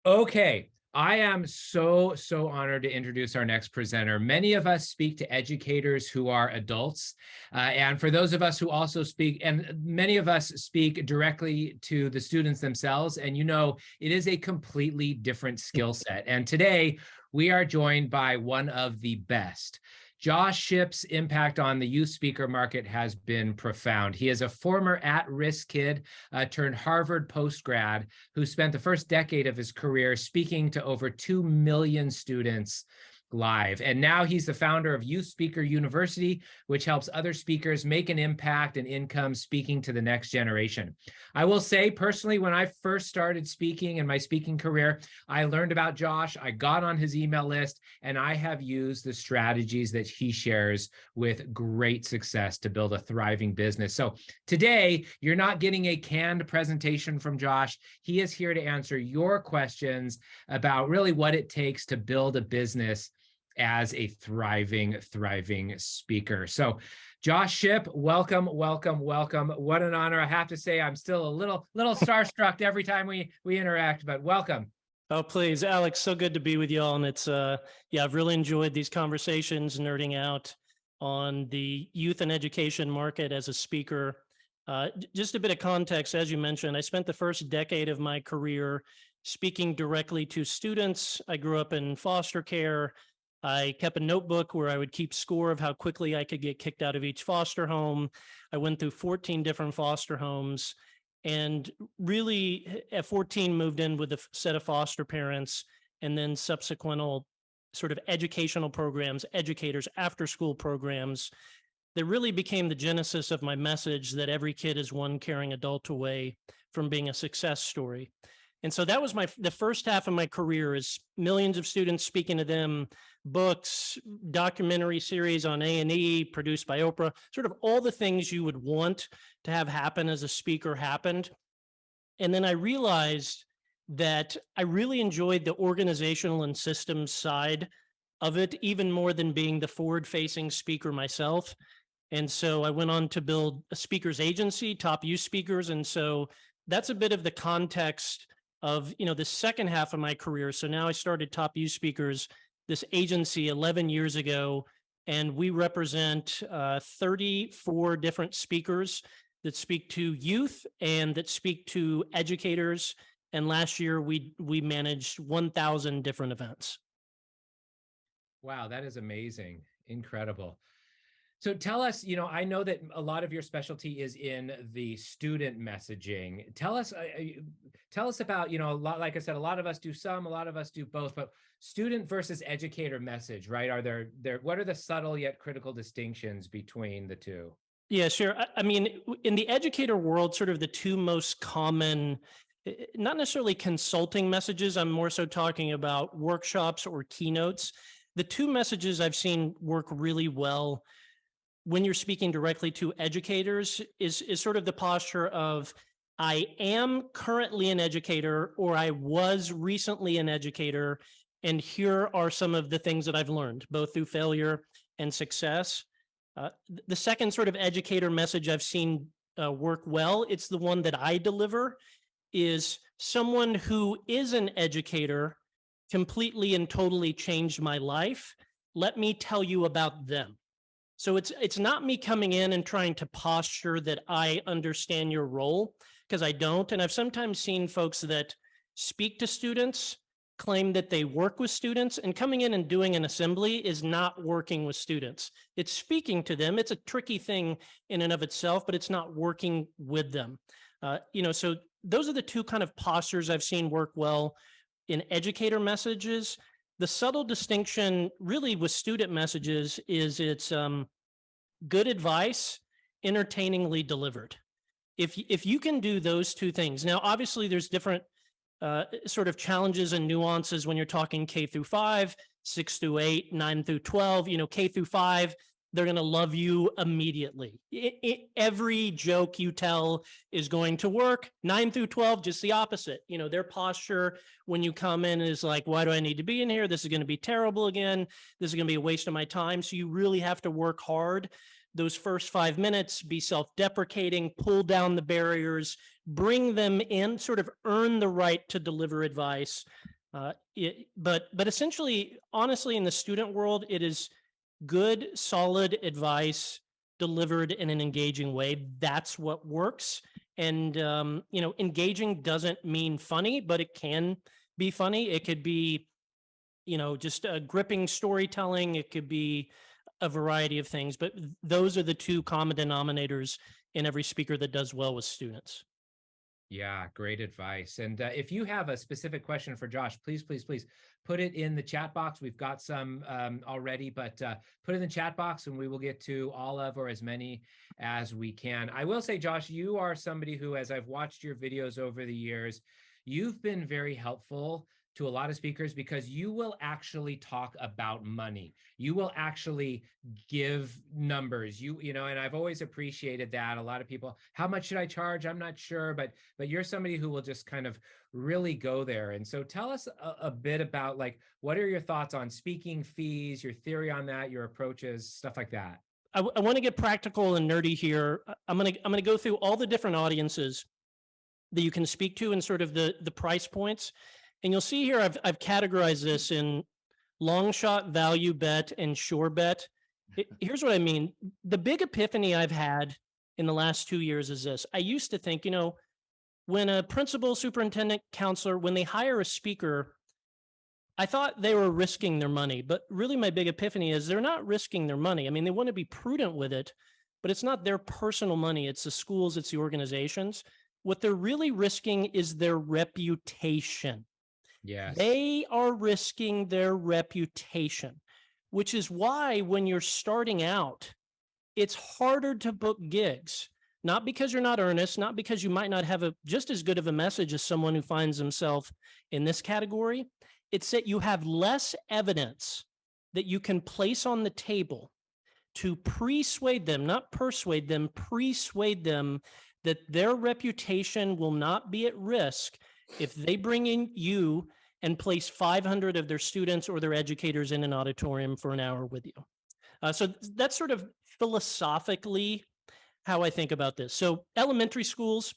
Okay, I am so honored to introduce our next presenter. Many of us speak to educators who are adults, and for those of us who also speak, and many of us speak directly to the students themselves, and it is a completely different skill set. And today, we are joined by one of the best. Josh Shipp's impact on the youth speaker market has been profound. He is a former at-risk kid turned Harvard postgrad who spent the first decade of his career speaking to over 2 million students live. And now he's the founder of Youth Speaker University, which helps other speakers make an impact and income speaking to the next generation. I will say personally, when I first started speaking in my speaking career, I learned about Josh, I got on his email list, and I have used the strategies that he shares with great success to build a thriving business. So today, you're not getting a canned presentation from Josh. He is here to answer your questions about really what it takes to build a business as a thriving speaker. So Josh Shipp, welcome. What an honor. I have to say, I'm still a little starstruck every time we interact, but welcome. Oh, please, Alex, so good to be with y'all. And it's, I've really enjoyed these conversations, nerding out on the youth and education market as a speaker. Just a bit of context, as you mentioned, I spent the first decade of my career speaking directly to students. I grew up in foster care. I kept a notebook where I would keep score of how quickly I could get kicked out of each foster home. I went through 14 different foster homes and really at 14 moved in with a set of foster parents and then subsequent sort of educational programs, educators, after school programs that really became the genesis of my message that every kid is one caring adult away from being a success story. And so that was the first half of my career is millions of students speaking to them, books, documentary series on A&E produced by Oprah, sort of all the things you would want to have happen as a speaker happened. And then I realized that I really enjoyed the organizational and systems side of it, even more than being the forward-facing speaker myself. And so I went on to build a speakers agency, Top Youth Speakers. And so that's a bit of the context of, the second half of my career. So now I started Top Youth Speakers, this agency 11 years ago, and we represent 34 different speakers that speak to youth and that speak to educators. And last year we managed 1,000 different events. Wow, that is amazing. Incredible. So tell us, I know that a lot of your specialty is in the student messaging. Tell us about, a lot, like I said, a lot of us do some, a lot of us do both, but student versus educator message, right? What are the subtle yet critical distinctions between the two? Yeah, sure. I mean, in the educator world, sort of the two most common, not necessarily consulting messages, I'm more so talking about workshops or keynotes. The two messages I've seen work really well when you're speaking directly to educators is sort of the posture of, I am currently an educator, or I was recently an educator, and here are some of the things that I've learned, both through failure and success. The second sort of educator message I've seen work well, it's the one that I deliver, is someone who is an educator completely and totally changed my life. Let me tell you about them. So it's not me coming in and trying to posture that I understand your role, because I don't. And I've sometimes seen folks that speak to students, claim that they work with students, and coming in and doing an assembly is not working with students. It's speaking to them. It's a tricky thing in and of itself, but it's not working with them. So those are the two kind of postures I've seen work well in educator messages. The subtle distinction really with student messages is it's good advice, entertainingly delivered. If you can do those two things. Now, obviously, there's different sort of challenges and nuances when you're talking K through 5, 6 through 8, 9 through 12. K through 5, they're going to love you immediately. Every joke you tell is going to work. 9 through 12, just the opposite. Their posture when you come in is like, why do I need to be in here? This is going to be terrible again. This is going to be a waste of my time. So you really have to work hard those first 5 minutes, be self-deprecating, pull down the barriers, bring them in, sort of earn the right to deliver advice. But essentially, honestly, in the student world, it is good, solid advice delivered in an engaging way. That's what works. And engaging doesn't mean funny, but it can be funny. It could be, just a gripping storytelling. It could be a variety of things, but those are the two common denominators in every speaker that does well with students. Yeah, great advice. And if you have a specific question for Josh, please, please, please put it in the chat box. We've got some already, but put it in the chat box and we will get to all of or as many as we can. I will say, Josh, you are somebody who, as I've watched your videos over the years, you've been very helpful to a lot of speakers because you will actually talk about money. You will actually give numbers. And I've always appreciated that. A lot of people, how much should I charge? I'm not sure, but you're somebody who will just kind of really go there. And so tell us a bit about, like, what are your thoughts on speaking fees, your theory on that, your approaches, stuff like that. I want to get practical and nerdy here. I'm gonna go through all the different audiences that you can speak to and sort of the price points. And you'll see here, I've categorized this in long shot, value bet, and sure bet. Here's what I mean. The big epiphany I've had in the last 2 years is this. I used to think, when a principal, superintendent, counselor, when they hire a speaker, I thought they were risking their money. But really, my big epiphany is they're not risking their money. I mean, they want to be prudent with it, but it's not their personal money. It's the schools, it's the organizations. What they're really risking is their reputation. Yes. They are risking their reputation, which is why when you're starting out, it's harder to book gigs. Not because you're not earnest, not because you might not have just as good of a message as someone who finds himself in this category. It's that you have less evidence that you can place on the table to persuade them, not persuade them, persuade them that their reputation will not be at risk if they bring in you and place 500 of their students or their educators in an auditorium for an hour with you. So that's sort of philosophically how I think about this. So elementary schools,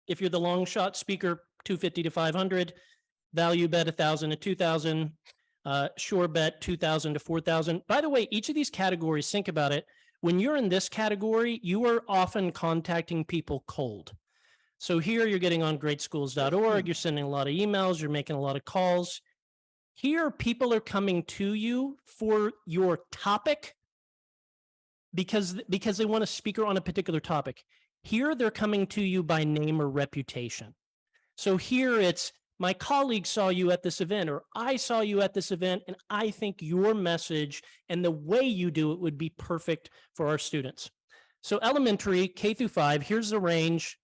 if you're the long shot speaker, 250 to 500, value bet 1,000 to 2,000, sure bet 2,000 to 4,000. By the way, each of these categories, think about it. When you're in this category, you are often contacting people cold. So here you're getting on greatschools.org, you're sending a lot of emails, you're making a lot of calls. Here, people are coming to you for your topic because they want a speaker on a particular topic. Here, they're coming to you by name or reputation. So here it's, my colleague saw you at this event, or I saw you at this event, and I think your message and the way you do it would be perfect for our students. So elementary, K through 5, here's the range.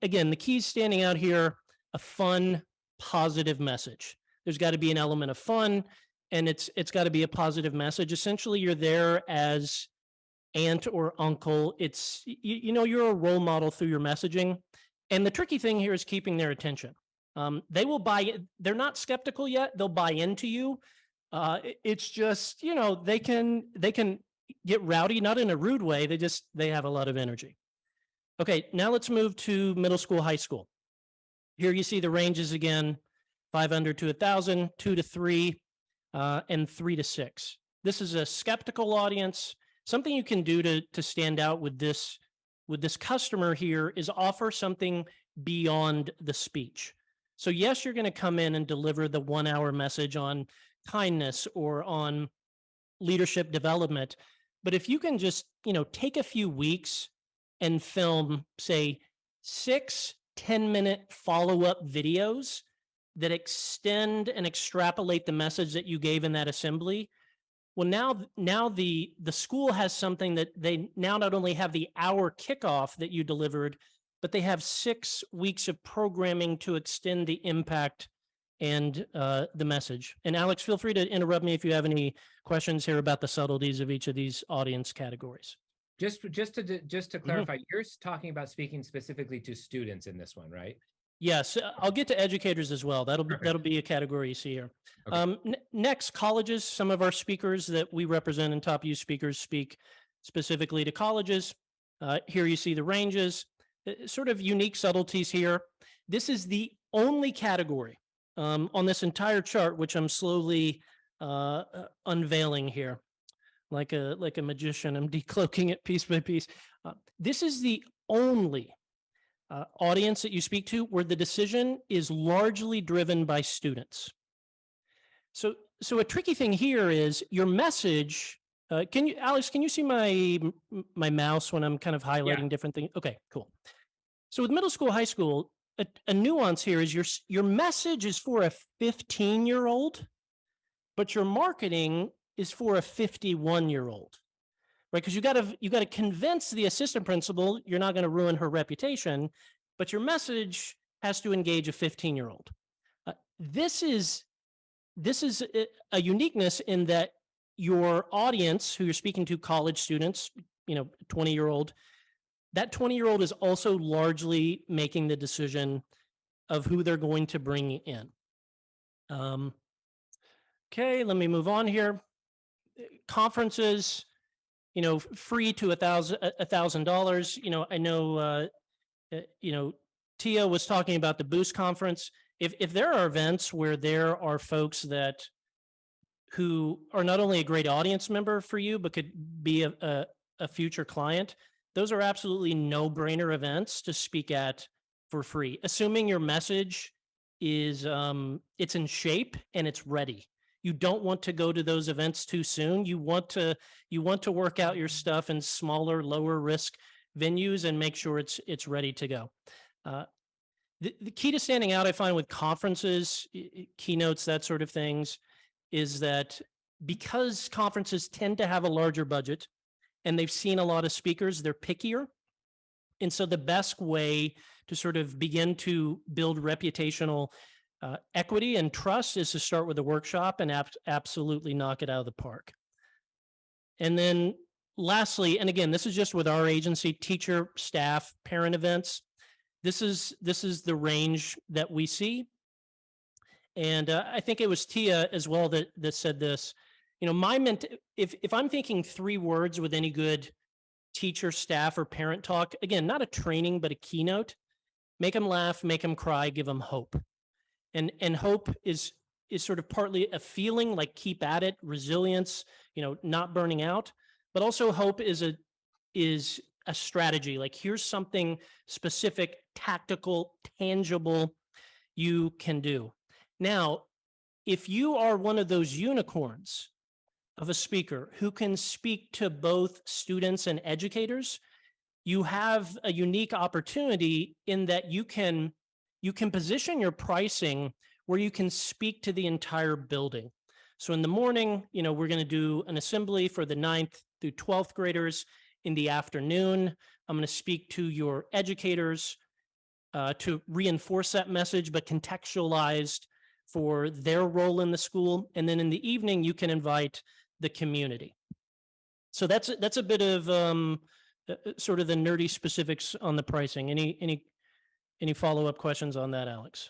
Again, the keys standing out here, a fun, positive message. There's got to be an element of fun, and it's got to be a positive message. Essentially, you're there as aunt or uncle. It's, you're a role model through your messaging. And the tricky thing here is keeping their attention. They will buy it. They're not skeptical yet. They'll buy into you. It's just, they can get rowdy, not in a rude way. They have a lot of energy. Okay, now let's move to middle school, high school. Here you see the ranges again, 500 to 1,000, 2 to 3, and 3 to 6. This is a skeptical audience. Something you can do to stand out with this customer here is offer something beyond the speech. So yes, you're going to come in and deliver the 1-hour message on kindness or on leadership development. But if you can just, take a few weeks and film, say, 6 10-minute follow-up videos that extend and extrapolate the message that you gave in that assembly. Well, now the school has something that they now not only have the hour kickoff that you delivered, but they have 6 weeks of programming to extend the impact and the message. And Alex, feel free to interrupt me if you have any questions here about the subtleties of each of these audience categories. Just to clarify, you're talking about speaking specifically to students in this one, right? Yes, I'll get to educators as well. That'll be a category you see here. Okay. Next, colleges. Some of our speakers that we represent and top use speakers speak specifically to colleges. Here you see the ranges, sort of unique subtleties here. This is the only category on this entire chart, which I'm slowly unveiling here, like a magician. I'm decloaking it piece by piece. This is the only audience that you speak to where the decision is largely driven by students. So a tricky thing here is your message. Alex, can you see my mouse when I'm kind of highlighting different things? Okay, cool. So with middle school, high school, a nuance here is your message is for a 15-year-old, but your marketing is for a 51-year-old, right? Because you got to convince the assistant principal you're not going to ruin her reputation, but your message has to engage a 15-year-old. This is a uniqueness in that your audience, who you're speaking to, college students, 20-year-old, that 20-year-old is also largely making the decision of who they're going to bring in. Okay, let me move on here. Conferences, free to $1,000. I know, Tia was talking about the Boost conference. If there are events where there are folks who are not only a great audience member for you, but could be a future client, those are absolutely no-brainer events to speak at for free, assuming your message is it's in shape and it's ready. You don't want to go to those events too soon. You want to work out your stuff in smaller, lower risk venues and make sure it's ready to go. The key to standing out, I find, with conferences, keynotes, that sort of things, is that because conferences tend to have a larger budget and they've seen a lot of speakers, they're pickier. And so the best way to sort of begin to build reputational equity and trust is to start with a workshop and absolutely knock it out of the park. And then lastly, and again, this is just with our agency, teacher, staff, parent events. This is the range that we see. And I think it was Tia as well that said this. If I'm thinking 3 words with any good teacher, staff, or parent talk, again, not a training, but a keynote, make them laugh, make them cry, give them hope. And hope is sort of partly a feeling, like keep at it, resilience, not burning out, but also hope is a strategy. Like, here's something specific, tactical, tangible you can do. Now, if you are one of those unicorns of a speaker who can speak to both students and educators, you have a unique opportunity in that you can position your pricing where you can speak to the entire building. So in the morning, we're going to do an assembly for the 9th through 12th graders. In the afternoon, I'm going to speak to your educators to reinforce that message, but contextualized for their role in the school. And then in the evening, you can invite the community. So that's a bit of sort of the nerdy specifics on the pricing. Any follow-up questions on that, Alex?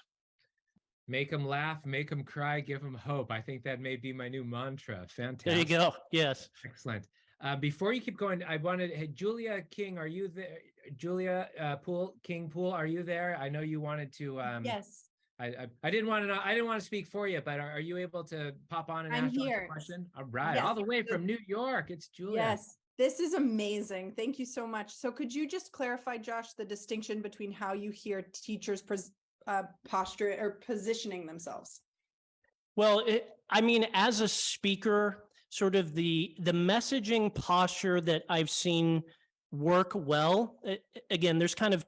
Make them laugh, make them cry, give them hope. I think that may be my new mantra. Fantastic. There you go. Yes. Excellent. Before you keep going, hey, Julia King, are you there? Julia King Poole, are you there? I know you wanted to. Yes. I didn't want to know. I didn't want to speak for you, but are you able to pop on and I'm ask here. a question? All right, Yes. all the way from New York. It's Julia. Yes, this is amazing. Thank you so much. So could you just clarify, Josh, the distinction between how you hear teachers posture or positioning themselves? Well, as a speaker, sort of the messaging posture that I've seen work well, again, there's kind of,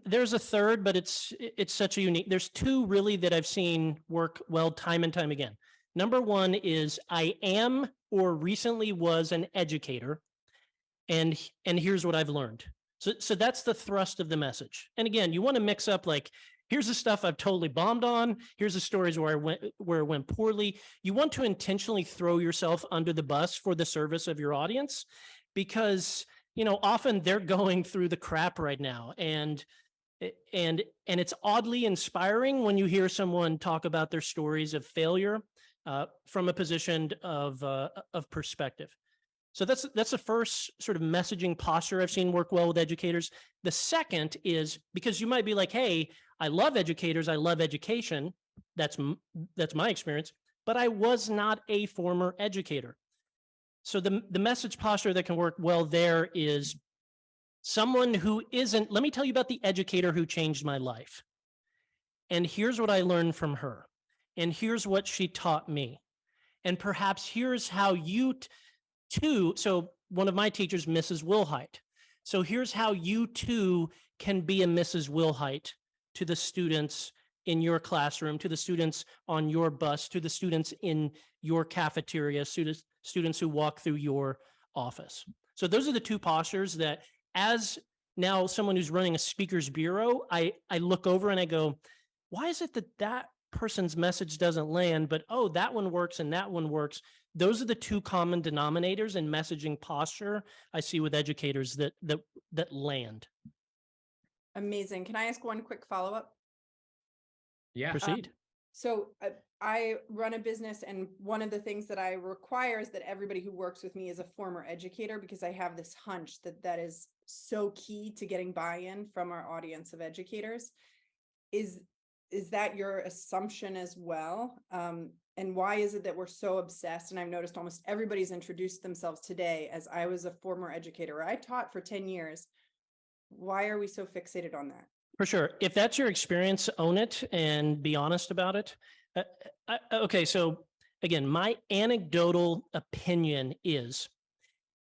there's a third, but it's such a unique, there's 2 really that I've seen work well time and time again. Number 1 is I am or recently was an educator, and here's what I've learned. So that's the thrust of the message. And again, you want to mix up, like, here's the stuff I've totally bombed on. Here's the stories where it went poorly. You want to intentionally throw yourself under the bus for the service of your audience, because often they're going through the crap right now, and it's oddly inspiring when you hear someone talk about their stories of failure from a position of perspective. So that's the first sort of messaging posture I've seen work well with educators. The second is, because you might be like, hey, I love educators. I love education. That's my experience, but I was not a former educator. So the message posture that can work well there is someone who isn't, let me tell you about the educator who changed my life. And here's what I learned from her. And here's what she taught me. And perhaps here's how you too, so one of my teachers, Mrs. Wilhite. So here's how you too can be a Mrs. Wilhite to the students in your classroom, to the students on your bus, to the students in your cafeteria, students who walk through your office. So those are the two postures that, as now someone who's running a speakers bureau, I look over and I go, why is it that person's message doesn't land, but oh, that one works and that one works? Those are the two common denominators in messaging posture I see with educators that land. Amazing. Can I ask one quick follow-up? Yeah. Proceed. So I run a business, and one of the things that I require is that everybody who works with me is a former educator, because I have this hunch that is so key to getting buy-in from our audience of educators. Is that your assumption as well? And why is it that we're so obsessed? And I've noticed almost everybody's introduced themselves today as I was a former educator. I taught for 10 years. Why are we so fixated on that? For sure. If that's your experience, own it and be honest about it. Okay, so again, my anecdotal opinion is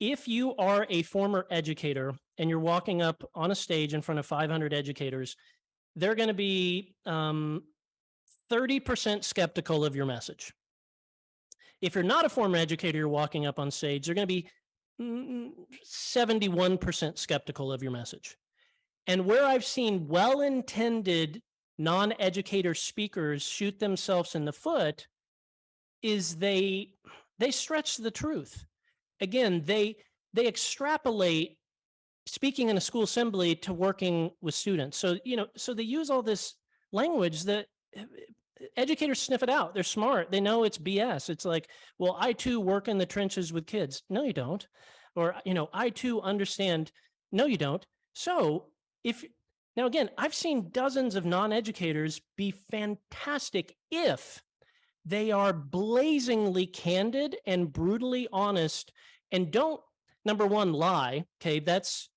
if you are a former educator and you're walking up on a stage in front of 500 educators, they're going to be 30% skeptical of your message. If you're not a former educator, you're walking up on stage, they're going to be 71% skeptical of your message. And where I've seen well-intended non-educator speakers shoot themselves in the foot is they stretch the truth. Again, they extrapolate speaking in a school assembly to working with students. So, so they use all this language that educators sniff it out. They're smart. They know it's BS. It's like, well, I too work in the trenches with kids. No, you don't. Or, I too understand. No, you don't. So now again, I've seen dozens of non-educators be fantastic if they are blazingly candid and brutally honest and don't, number one, lie. Okay, that's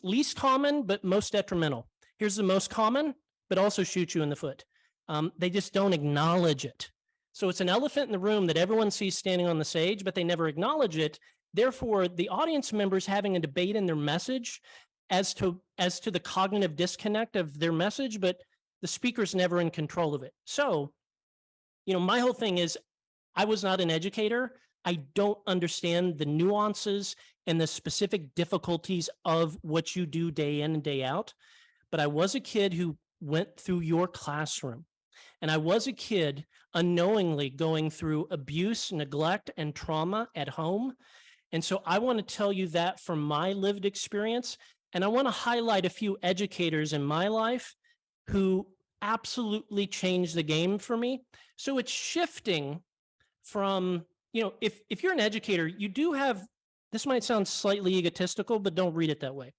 least common, but most detrimental. Here's the most common, but also shoot you in the foot. They just don't acknowledge it. So it's an elephant in the room that everyone sees standing on the stage, but they never acknowledge it. Therefore, the audience members having a debate in their message as to the cognitive disconnect of their message, but the speaker's never in control of it. So, my whole thing is, I was not an educator. I don't understand the nuances and the specific difficulties of what you do day in and day out. But I was a kid who went through your classroom. And I was a kid unknowingly going through abuse, neglect, and trauma at home. And so I want to tell you that from my lived experience. And I want to highlight a few educators in my life who absolutely changed the game for me. So it's shifting from, if you're an educator, you do have, this might sound slightly egotistical, but don't read it that way.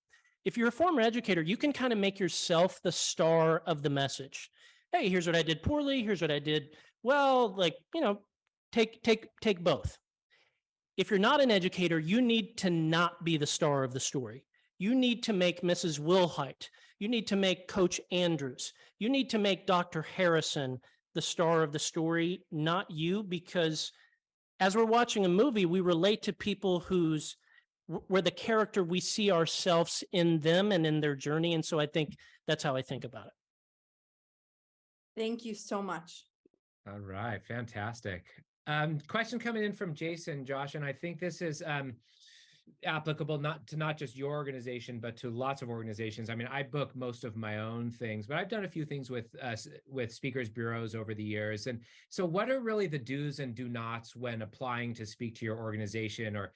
If you're a former educator, you can kind of make yourself the star of the message. Hey, here's what I did poorly. Here's what I did well. Take both. If you're not an educator, you need to not be the star of the story. You need to make Mrs. Wilhite. You need to make Coach Andrews. You need to make Dr. Harrison the star of the story, not you, because as we're watching a movie, we relate to people where the character, we see ourselves in them and in their journey. And so I think that's how I think about it. Thank you so much. All right, fantastic. Question coming in from Jason, Josh, and I think this is applicable not just your organization, but to lots of organizations. I mean, I book most of my own things, but I've done a few things with speakers bureaus over the years. And so what are really the do's and do nots when applying to speak to your organization, or,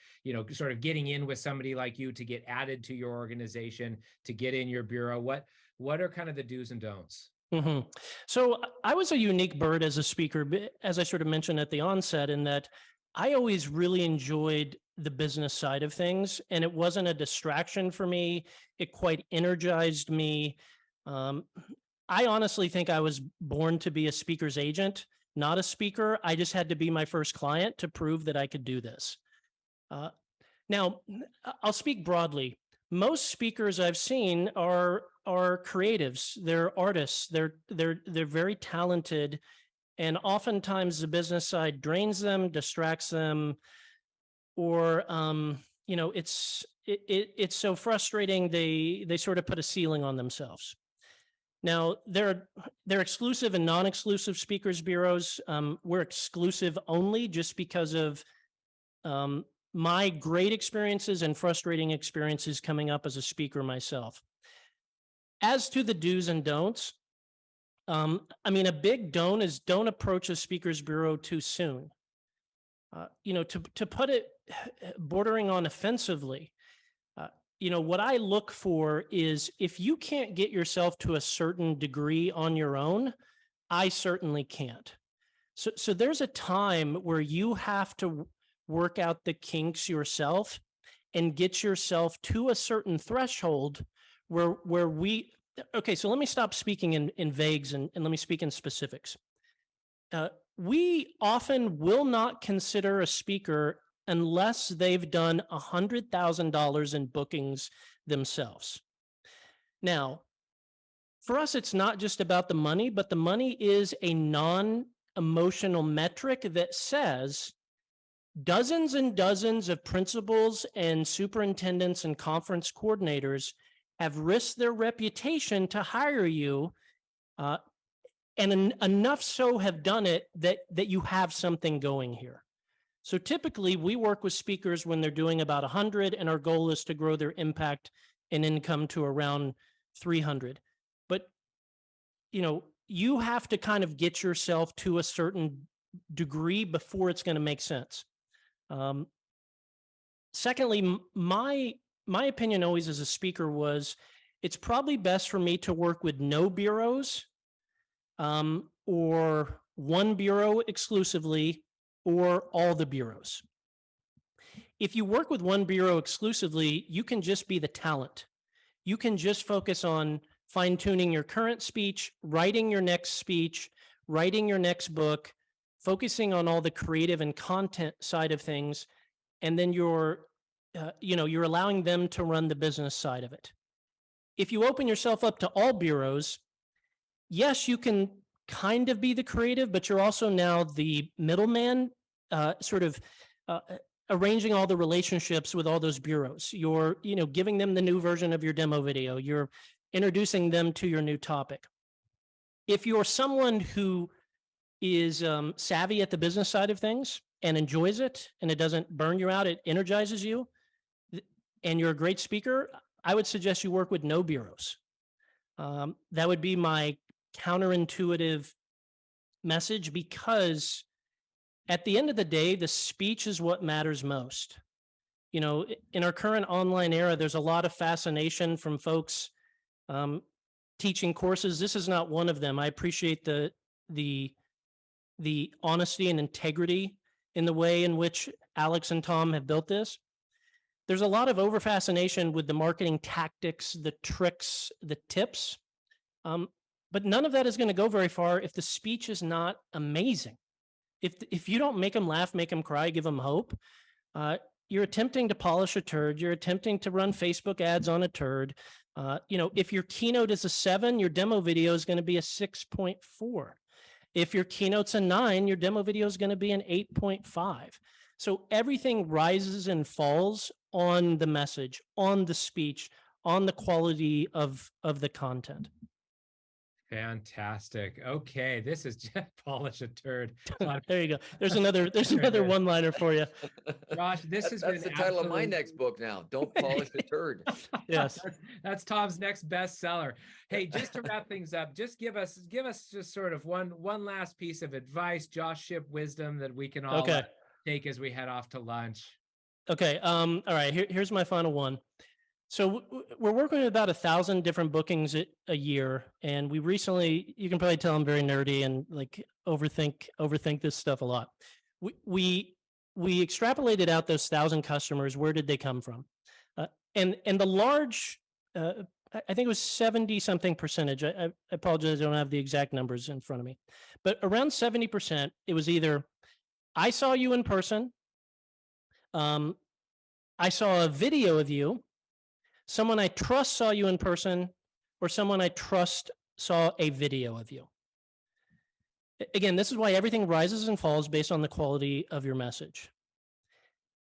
sort of getting in with somebody like you to get added to your organization, to get in your bureau? What are kind of the do's and don'ts? Mm-hmm. So I was a unique bird as a speaker, as I sort of mentioned at the onset, in that I always really enjoyed the business side of things, and it wasn't a distraction for me. It quite energized me. I honestly think I was born to be a speaker's agent, not a speaker. I just had to be my first client to prove that I could do this. Now, I'll speak broadly. Most speakers I've seen are creatives. They're artists. They're very talented, and oftentimes the business side drains them, distracts them, or it's so frustrating they sort of put a ceiling on themselves. Now, they're exclusive and non-exclusive speakers bureaus. We're exclusive only just because of my great experiences and frustrating experiences coming up as a speaker myself. As to the do's and don'ts, a big don't is don't approach a speakers bureau too soon. To put it bordering on offensively, what I look for is if you can't get yourself to a certain degree on your own, I certainly can't. So there's a time where you have to work out the kinks yourself and get yourself to a certain threshold where so let me stop speaking in vagues and let me speak in specifics. We often will not consider a speaker unless they've done $100,000 in bookings themselves. Now, for us, it's not just about the money, but the money is a non-emotional metric that says dozens and dozens of principals and superintendents and conference coordinators have risked their reputation to hire you, and enough so have done it that you have something going here. So typically we work with speakers when they're doing about 100, and our goal is to grow their impact and income to around 300. But, you have to kind of get yourself to a certain degree before it's going to make sense. Secondly, my opinion always as a speaker was it's probably best for me to work with no bureaus, or one bureau exclusively, or all the bureaus. If you work with one bureau exclusively, you can just be the talent. You can just focus on fine-tuning your current speech, writing your next speech, writing your next book, focusing on all the creative and content side of things, and then you're allowing them to run the business side of it. If you open yourself up to all bureaus, yes, you can kind of be the creative, but you're also now the middleman, arranging all the relationships with all those bureaus. You're, giving them the new version of your demo video. You're introducing them to your new topic. If you're someone who is savvy at the business side of things and enjoys it, and it doesn't burn you out, it energizes you, and you're a great speaker, I would suggest you work with no bureaus. That would be my counterintuitive message, because at the end of the day, the speech is what matters most. In our current online era, there's a lot of fascination from folks teaching courses. This is not one of them. I appreciate the honesty and integrity in the way in which Alex and Tom have built this. There's a lot of over fascination with the marketing tactics, the tricks, the tips. But none of that is going to go very far if the speech is not amazing. If you don't make them laugh, make them cry, give them hope, you're attempting to polish a turd. You're attempting to run Facebook ads on a turd. If your keynote is a 7, your demo video is going to be a 6.4. If your keynote's a 9, your demo video is going to be an 8.5. So everything rises and falls on the message, on the speech, on the quality of the content. Fantastic. Okay, this is just polish a turd. There you go. There's another one-liner for you. Josh, that's the title of my next book now. Don't polish a turd. Yes. That's Tom's next bestseller. Hey, just to wrap things up, just give us just sort of one last piece of advice, Josh Shipp wisdom that we can all take as we head off to lunch. Okay. All right. Here's my final one. So we're working with about 1,000 different bookings a year, and we recently, you can probably tell I'm very nerdy and like overthink this stuff a lot. We extrapolated out those 1,000 customers. Where did they come from? And the large I think it was 70 something percentage. I apologize. I don't have the exact numbers in front of me, but around 70%, it was either I saw you in person. I saw a video of you, someone I trust saw you in person, or someone I trust saw a video of you. Again, this is why everything rises and falls based on the quality of your message.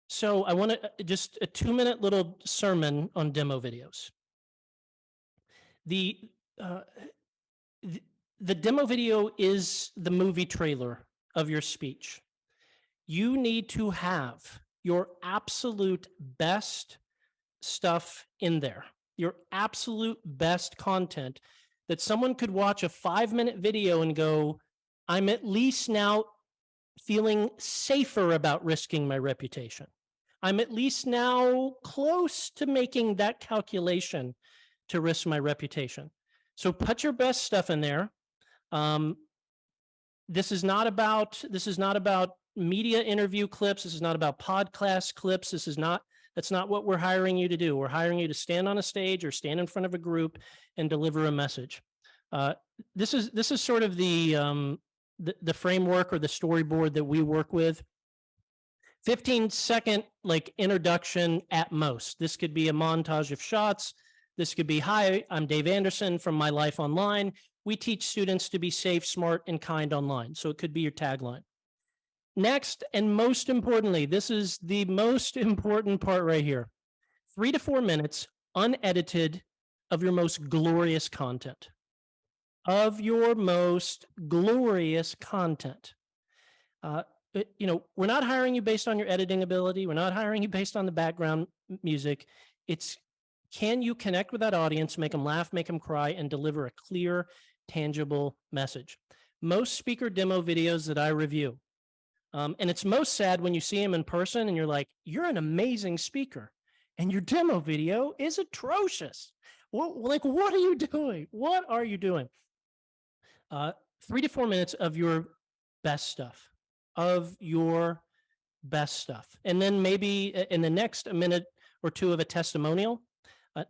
So I want to just a 2-minute little sermon on demo videos. The demo video is the movie trailer of your speech. You need to have your absolute best stuff in there, your absolute best content that someone could watch a 5-minute video and go, I'm at least now feeling safer about risking my reputation. I'm at least now close to making that calculation to risk my reputation. So put your best stuff in there. This is not about media interview clips. This is not about podcast clips. That's not what we're hiring you to do. We're hiring you to stand on a stage or stand in front of a group and deliver a message. This is sort of the framework or the storyboard that we work with. 15-second like introduction at most. This could be a montage of shots. This could be, hi, I'm Dave Anderson from My Life Online. We teach students to be safe, smart, and kind online. So it could be your tagline. Next, and most importantly, this is the most important part right here. 3 to 4 minutes, unedited, of your most glorious content. Of your most glorious content. We're not hiring you based on your editing ability. We're not hiring you based on the background music. It's, can you connect with that audience, make them laugh, make them cry, and deliver a clear, tangible message? Most speaker demo videos that I review, and it's most sad when you see them in person and you're like, you're an amazing speaker and your demo video is atrocious. What are you doing? What are you doing? 3 to 4 minutes of your best stuff, of your best stuff. And then maybe in the next a minute or two of a testimonial,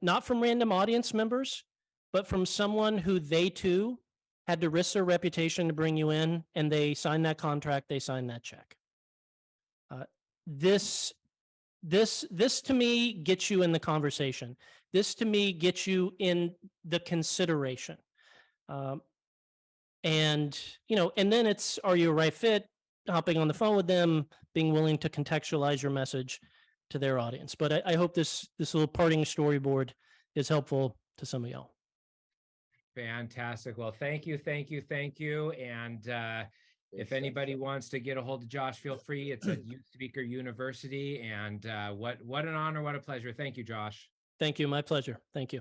not from random audience members, but from someone who they too had to risk their reputation to bring you in, and they signed that contract, they signed that check. This to me gets you in the conversation. This to me gets you in the consideration. And then it's, are you a right fit? Hopping on the phone with them, being willing to contextualize your message to their audience. But I hope this little parting storyboard is helpful to some of y'all. Fantastic. Well, thank you. And if anybody wants to get a hold of Josh, feel free. It's at Youth Speaker University. And what an honor, what a pleasure. Thank you, Josh. Thank you. My pleasure. Thank you.